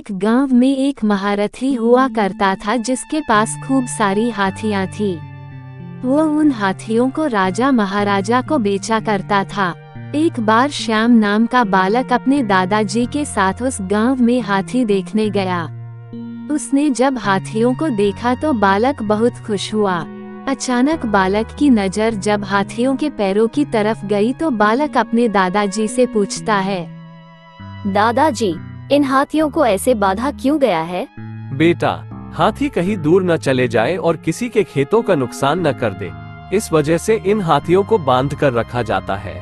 एक गांव में एक महारथी हुआ करता था जिसके पास खूब सारी हाथियां थी। वो उन हाथियों को राजा महाराजा को बेचा करता था। एक बार श्याम नाम का बालक अपने दादाजी के साथ उस गांव में हाथी देखने गया। उसने जब हाथियों को देखा तो बालक बहुत खुश हुआ। अचानक बालक की नजर जब हाथियों के पैरों की तरफ गई तो बालक अपने दादाजी से पूछता है, दादाजी, इन हाथियों को ऐसे बांधा क्यों गया है? बेटा, हाथी कहीं दूर न चले जाए और किसी के खेतों का नुकसान न कर दे, इस वजह से इन हाथियों को बांध कर रखा जाता है।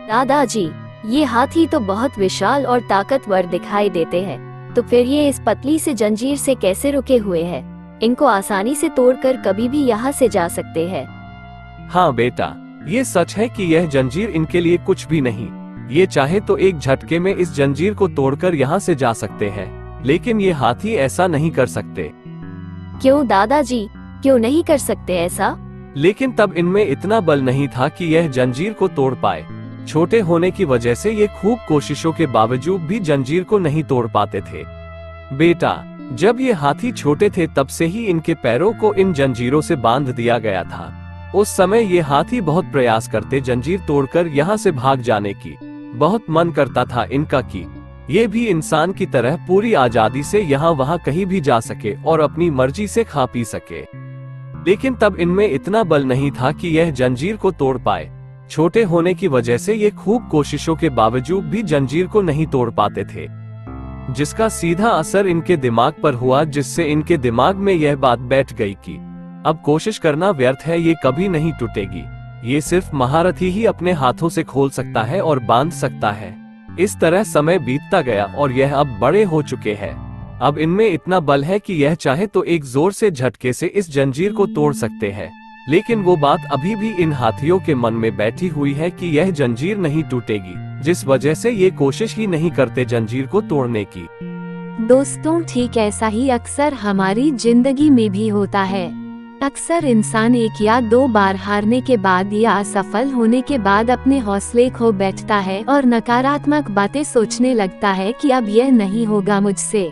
दादाजी, ये हाथी तो बहुत विशाल और ताकतवर दिखाई देते हैं, तो फिर ये इस पतली से जंजीर से कैसे रुके हुए हैं? इनको आसानी से तोड़कर कभी भी यहाँ से जा सकते हैं। हाँ बेटा, ये सच है कि यह जंजीर इनके लिए कुछ भी नहीं। ये चाहे तो एक झटके में इस जंजीर को तोड़कर यहाँ से जा सकते हैं, लेकिन ये हाथी ऐसा नहीं कर सकते। क्यों दादाजी, क्यों नहीं कर सकते ऐसा? लेकिन तब इनमें इतना बल नहीं था कि यह जंजीर को तोड़ पाए। छोटे होने की वजह से ये खूब कोशिशों के बावजूद भी जंजीर को नहीं तोड़ पाते थे। बेटा, जब ये हाथी छोटे थे तब से ही इनके पैरों को इन जंजीरों से बांध दिया गया था। उस समय ये हाथी बहुत प्रयास करते जंजीर तोड़कर यहाँ से भाग जाने की। बहुत मन करता था इनका कि ये भी इंसान की तरह पूरी आजादी से यहाँ वहाँ कहीं भी जा सके और अपनी मर्जी से खा पी सके। लेकिन तब इनमें इतना बल नहीं था कि यह जंजीर को तोड़ पाए। छोटे होने की वजह से ये खूब कोशिशों के बावजूद भी जंजीर को नहीं तोड़ पाते थे, जिसका सीधा असर इनके दिमाग पर हुआ, जिससे इनके दिमाग में यह बात बैठ गई कि अब कोशिश करना व्यर्थ है, ये कभी नहीं टूटेगी। ये सिर्फ महारथी ही अपने हाथों से खोल सकता है और बांध सकता है। इस तरह समय बीतता गया और यह अब बड़े हो चुके हैं। अब इनमें इतना बल है कि यह चाहे तो एक जोर से झटके से इस जंजीर को तोड़ सकते हैं। लेकिन वो बात अभी भी इन हाथियों के मन में बैठी हुई है कि यह जंजीर नहीं टूटेगी, जिस वजह से ये कोशिश ही नहीं करते जंजीर को तोड़ने की। दोस्तों, ठीक ऐसा ही अक्सर हमारी जिंदगी में भी होता है। अक्सर इंसान एक या दो बार हारने के बाद या असफल होने के बाद अपने हौसले खो बैठता है और नकारात्मक बातें सोचने लगता है कि अब यह नहीं होगा मुझसे।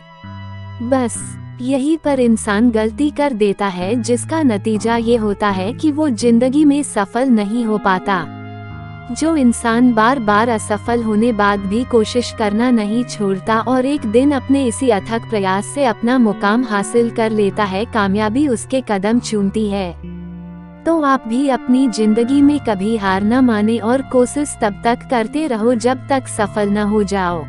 बस यहीं पर इंसान गलती कर देता है, जिसका नतीजा ये होता है कि वो जिंदगी में सफल नहीं हो पाता। जो इंसान बार बार असफल होने बाद भी कोशिश करना नहीं छोड़ता और एक दिन अपने इसी अथक प्रयास से अपना मुकाम हासिल कर लेता है, कामयाबी उसके कदम चूमती है। तो आप भी अपनी जिंदगी में कभी हार न माने और कोशिश तब तक करते रहो जब तक सफल न हो जाओ।